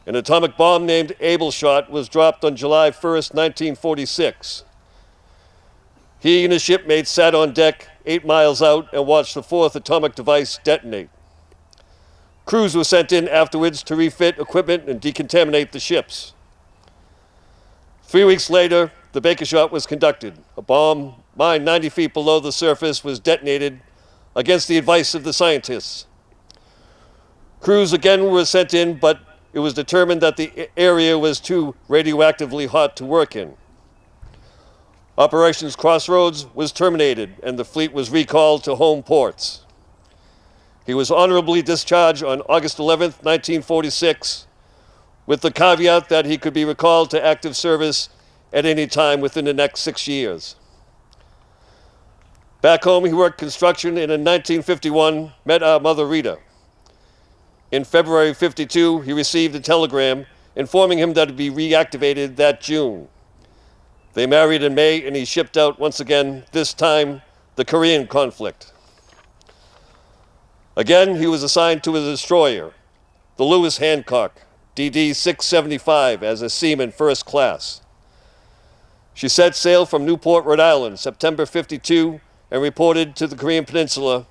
An atomic bomb named Able Shot was dropped on July 1st, 1946. He and his shipmates sat on deck 8 miles out and watched the fourth atomic device detonate. Crews were sent in afterwards to refit equipment and decontaminate the ships. 3 weeks later, the Baker shot was conducted. A bomb mined 90 feet below the surface was detonated against the advice of the scientists. Crews again were sent in, but it was determined that the area was too radioactively hot to work in. Operations Crossroads was terminated and the fleet was recalled to home ports. He was honorably discharged on August 11, 1946, with the caveat that he could be recalled to active service at any time within the next 6 years. Back home, he worked construction and in 1951 met our mother Rita. In February 52, he received a telegram informing him that it would be reactivated that June. They married in May and he shipped out once again, this time the Korean conflict. Again, he was assigned to a destroyer, the Lewis Hancock, DD 675, as a seaman first class. She set sail from Newport, Rhode Island, September 52, and reported to the Korean Peninsula,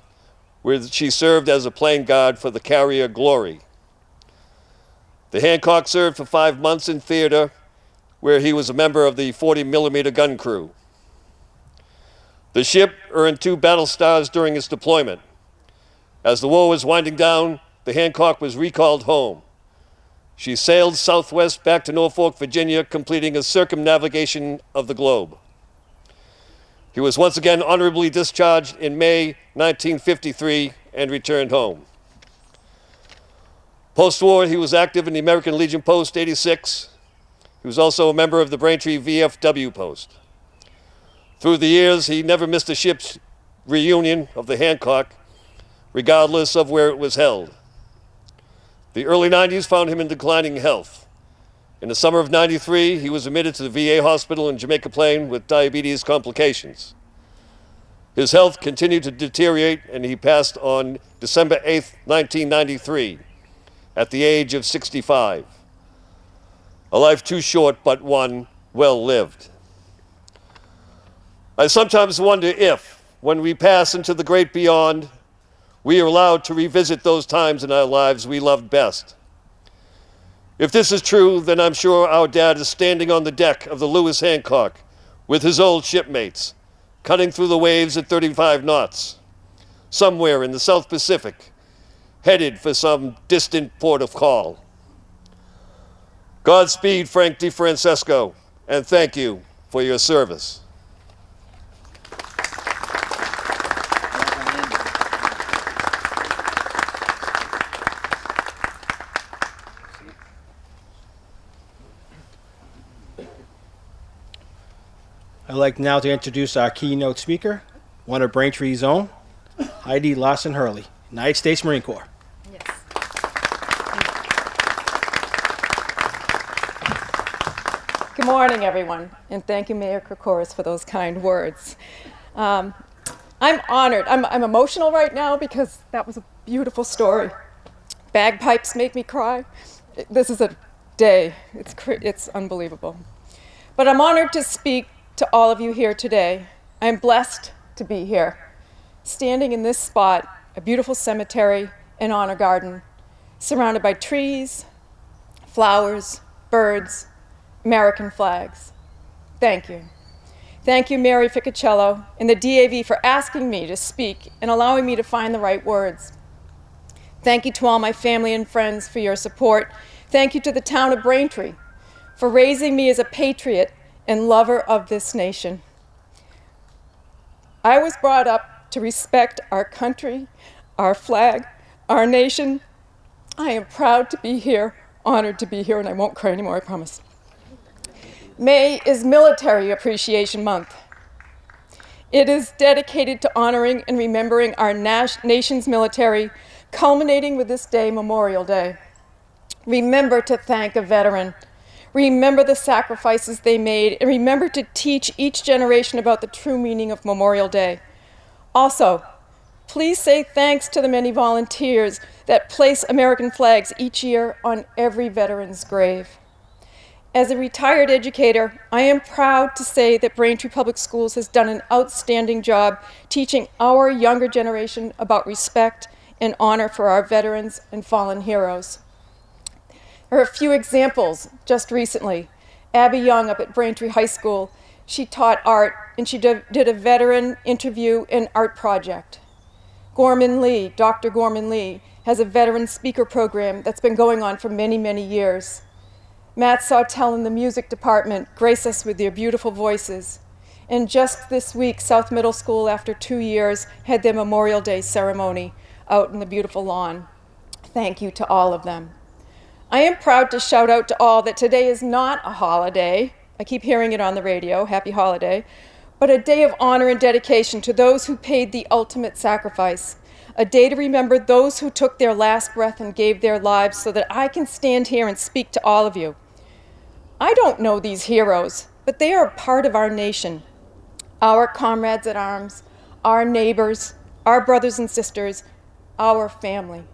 where she served as a plane guard for the carrier Glory. The Hancock served for 5 months in theater, where he was a member of the 40mm gun crew. The ship earned 2 battle stars during its deployment. As the war was winding down, the Hancock was recalled home. She sailed southwest back to Norfolk, Virginia, completing a circumnavigation of the globe. He was once again honorably discharged in May 1953 and returned home. Post-war, he was active in the American Legion Post 86. He was also a member of the Braintree VFW Post. Through the years, he never missed a ship's reunion of the Hancock, regardless of where it was held. The early 90s found him in declining health. In the summer of 93, he was admitted to the VA hospital in Jamaica Plain with diabetes complications. His health continued to deteriorate and he passed on December 8, 1993, at the age of 65. A life too short, but one well lived. I sometimes wonder if, when we pass into the great beyond, we are allowed to revisit those times in our lives we loved best. If this is true, then I'm sure our dad is standing on the deck of the Lewis Hancock with his old shipmates, cutting through the waves at 35 knots, somewhere in the South Pacific, headed for some distant port of call. Godspeed, Frank DeFrancesco, and thank you for your service. I'd like now to introduce our keynote speaker, one of Braintree's own, Heidi Larson Hurley, United States Marine Corps. Yes. Good morning, everyone, and thank you, Mayor Kokoris, for those kind words. I'm honored. I'm emotional right now because that was a beautiful story. Bagpipes make me cry. This is a day. It's unbelievable. But I'm honored to speak to all of you here today. I'm blessed to be here, standing in this spot, a beautiful cemetery and honor garden, surrounded by trees, flowers, birds, American flags. Thank you. Thank you, Mary Ficacello and the DAV for asking me to speak and allowing me to find the right words. Thank you to all my family and friends for your support. Thank you to the town of Braintree for raising me as a patriot and lover of this nation. I was brought up to respect our country, our flag, our nation. I am proud to be here, honored to be here, and I won't cry anymore, I promise. May is Military Appreciation Month. It is dedicated to honoring and remembering our nation's military, culminating with this day, Memorial Day. Remember to thank a veteran. Remember the sacrifices they made, and remember to teach each generation about the true meaning of Memorial Day. Also, please say thanks to the many volunteers that place American flags each year on every veteran's grave. As a retired educator, I am proud to say that Braintree Public Schools has done an outstanding job teaching our younger generation about respect and honor for our veterans and fallen heroes. There are a few examples just recently. Abby Young up at Braintree High School, she taught art and she did a veteran interview and art project. Gorman Lee, Dr. Gorman Lee, has a veteran speaker program that's been going on for many, many years. Matt Sawtell in the music department grace us with their beautiful voices. And just this week, South Middle School, after 2 years, had their Memorial Day ceremony out in the beautiful lawn. Thank you to all of them. I am proud to shout out to all that today is not a holiday. I keep hearing it on the radio, happy holiday, but a day of honor and dedication to those who paid the ultimate sacrifice. A day to remember those who took their last breath and gave their lives so that I can stand here and speak to all of you. I don't know these heroes, but they are a part of our nation, our comrades at arms, our neighbors, our brothers and sisters, our family.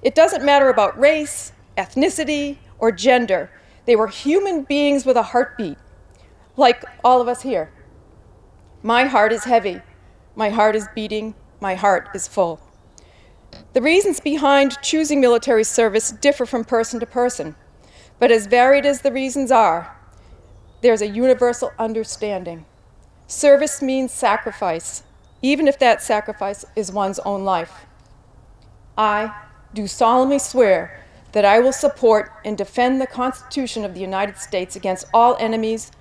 It doesn't matter about race, ethnicity, or gender. They were human beings with a heartbeat, like all of us here. My heart is heavy. My heart is beating. My heart is full. The reasons behind choosing military service differ from person to person. But as varied as the reasons are, there's a universal understanding. Service means sacrifice, even if that sacrifice is one's own life. I do solemnly swear that I will support and defend the Constitution of the United States against all enemies,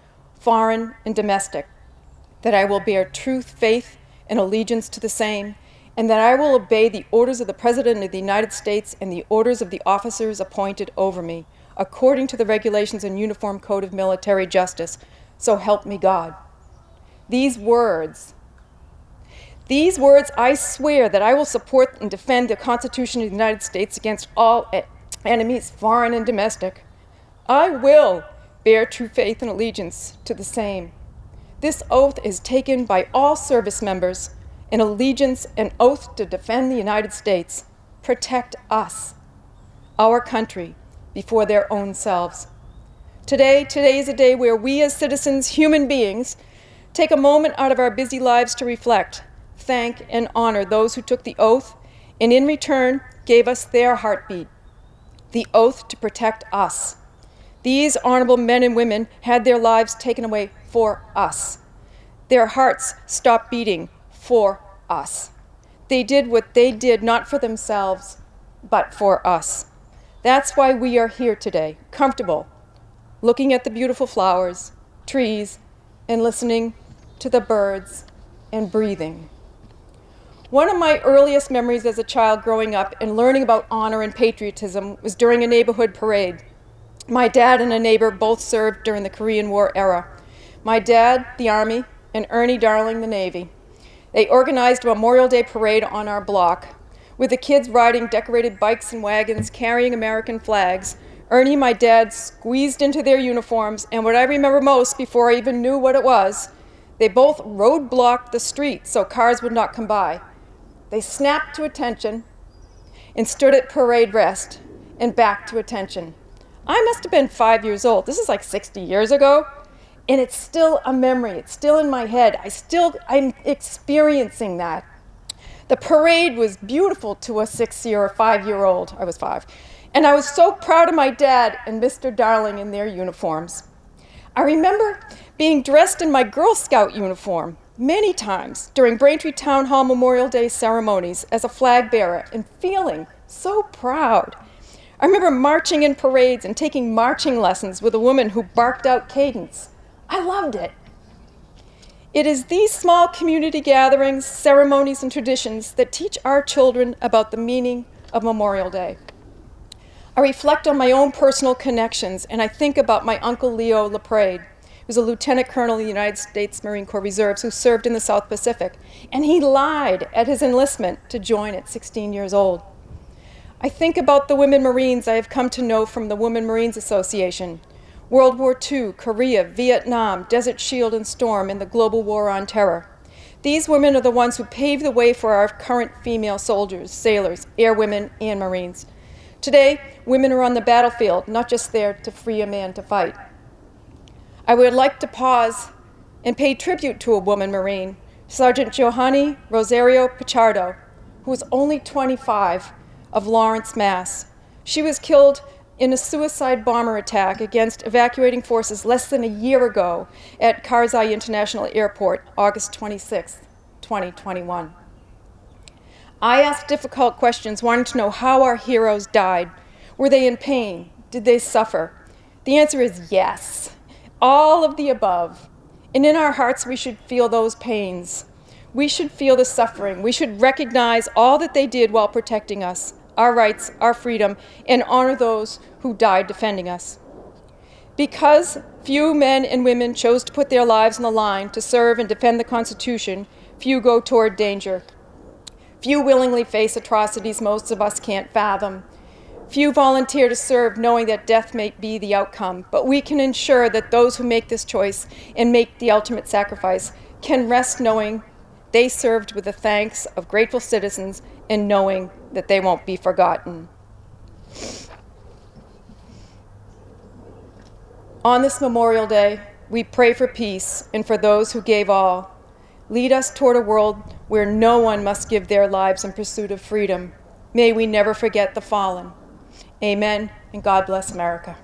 foreign and domestic, that I will bear truth, faith, and allegiance to the same, and that I will obey the orders of the President of the United States and the orders of the officers appointed over me, according to the regulations and Uniform Code of Military Justice. So help me God. These words, I swear that I will support and defend the Constitution of the United States against all enemies, foreign and domestic. I will bear true faith and allegiance to the same. This oath is taken by all service members, an allegiance, an oath to defend the United States, protect us, our country, before their own selves. Today is a day where we as citizens, human beings, take a moment out of our busy lives to reflect, thank, and honor those who took the oath and in return gave us their heartbeat, the oath to protect us. These honorable men and women had their lives taken away for us. Their hearts stopped beating for us. They did what they did not for themselves, but for us. That's why we are here today, comfortable, looking at the beautiful flowers, trees, and listening to the birds and breathing. One of my earliest memories as a child growing up and learning about honor and patriotism was during a neighborhood parade. My dad and a neighbor both served during the Korean War era. My dad, the Army, and Ernie Darling, the Navy. They organized a Memorial Day parade on our block, with the kids riding decorated bikes and wagons carrying American flags. Ernie and my dad squeezed into their uniforms, and what I remember most before I even knew what it was, they both roadblocked the street so cars would not come by. They snapped to attention and stood at parade rest and back to attention. I must have been 5 years old. This is like 60 years ago, and it's still a memory. It's still in my head. I'm experiencing that. The parade was beautiful to a 6-year or 5-year-old. I was 5. And I was so proud of my dad and Mr. Darling in their uniforms. I remember being dressed in my Girl Scout uniform many times during Braintree Town Hall Memorial Day ceremonies as a flag bearer and feeling so proud. I remember marching in parades and taking marching lessons with a woman who barked out cadence. I loved it. It is these small community gatherings, ceremonies, and traditions that teach our children about the meaning of Memorial Day. I reflect on my own personal connections, and I think about my Uncle Leo LaPrade, who was a lieutenant colonel in the United States Marine Corps Reserves who served in the South Pacific, and he lied at his enlistment to join at 16 years old. I think about the women Marines I have come to know from the Women Marines Association, World War II, Korea, Vietnam, Desert Shield and Storm, and the global war on terror. These women are the ones who paved the way for our current female soldiers, sailors, airwomen, and Marines. Today, women are on the battlefield, not just there to free a man to fight. I would like to pause and pay tribute to a woman Marine, Sergeant Johanny Rosario Pichardo, who was only 25, of Lawrence, Mass. She was killed in a suicide bomber attack against evacuating forces less than a year ago at Karzai International Airport, August 26, 2021. I asked difficult questions, wanting to know how our heroes died. Were they in pain? Did they suffer? The answer is yes. All of the above. And in our hearts, we should feel those pains. We should feel the suffering. We should recognize all that they did while protecting us, our rights, our freedom, and honor those who died defending us. Because few men and women chose to put their lives on the line to serve and defend the Constitution, few go toward danger. Few willingly face atrocities most of us can't fathom. Few volunteer to serve knowing that death may be the outcome, but we can ensure that those who make this choice and make the ultimate sacrifice can rest knowing they served with the thanks of grateful citizens and knowing that they won't be forgotten. On this Memorial Day, we pray for peace and for those who gave all. Lead us toward a world where no one must give their lives in pursuit of freedom. May we never forget the fallen. Amen, and God bless America.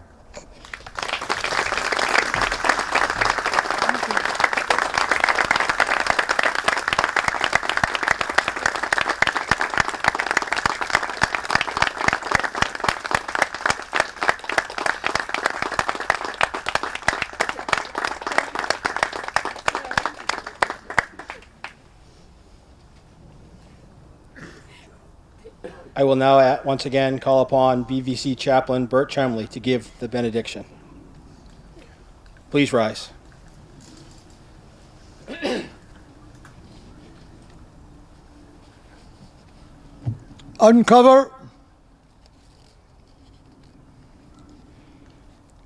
I will now once again call upon BVC Chaplain Bert Chumley to give the benediction. Please rise. Uncover.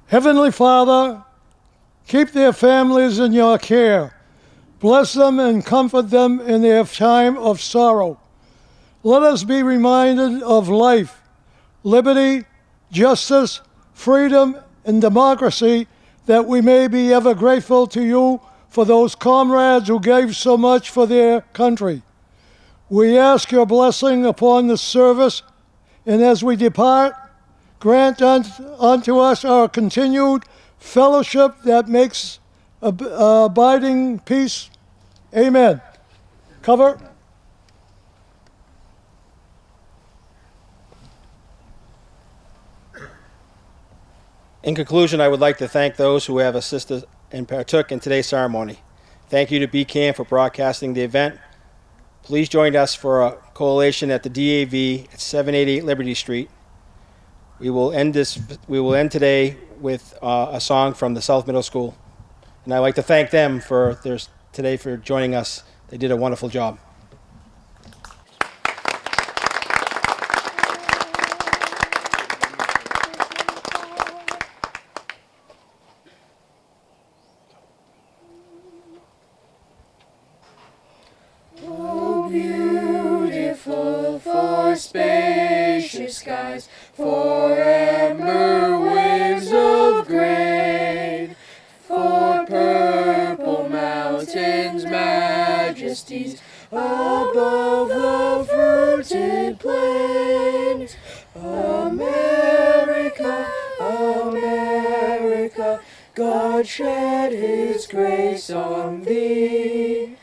Heavenly Father, keep their families in your care. Bless them and comfort them in their time of sorrow. Let us be reminded of life, liberty, justice, freedom, and democracy, that we may be ever grateful to you for those comrades who gave so much for their country. We ask your blessing upon this service, and as we depart, grant unto us our continued fellowship that makes abiding peace. Amen. Cover. In conclusion, I would like to thank those who have assisted and partook in today's ceremony. Thank you to BCAN for broadcasting the event. Please join us for a collation at the DAV at 788 Liberty Street. We will end today with a song from the South Middle School. And I'd like to thank them for joining us. They did a wonderful job. Spacious skies, for amber waves of grain, for purple mountains' majesties, above the fruited plains. America, America, God shed his grace on thee,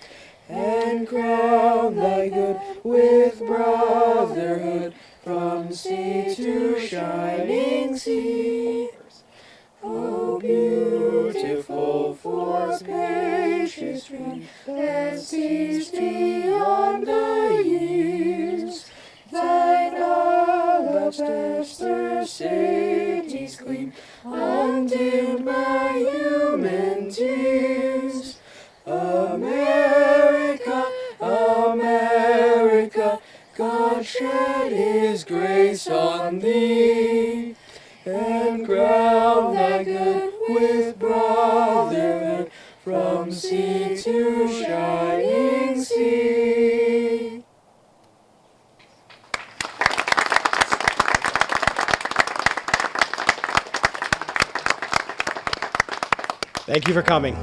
and crown thy good with brotherhood from sea to shining sea. Oh, beautiful for spacious reign that sees beyond the years, thine alabaster cities gleam, undimmed by human tears. America, America, God shed his grace on thee, and crown thy good with brotherhood from sea to shining sea. Thank you for coming.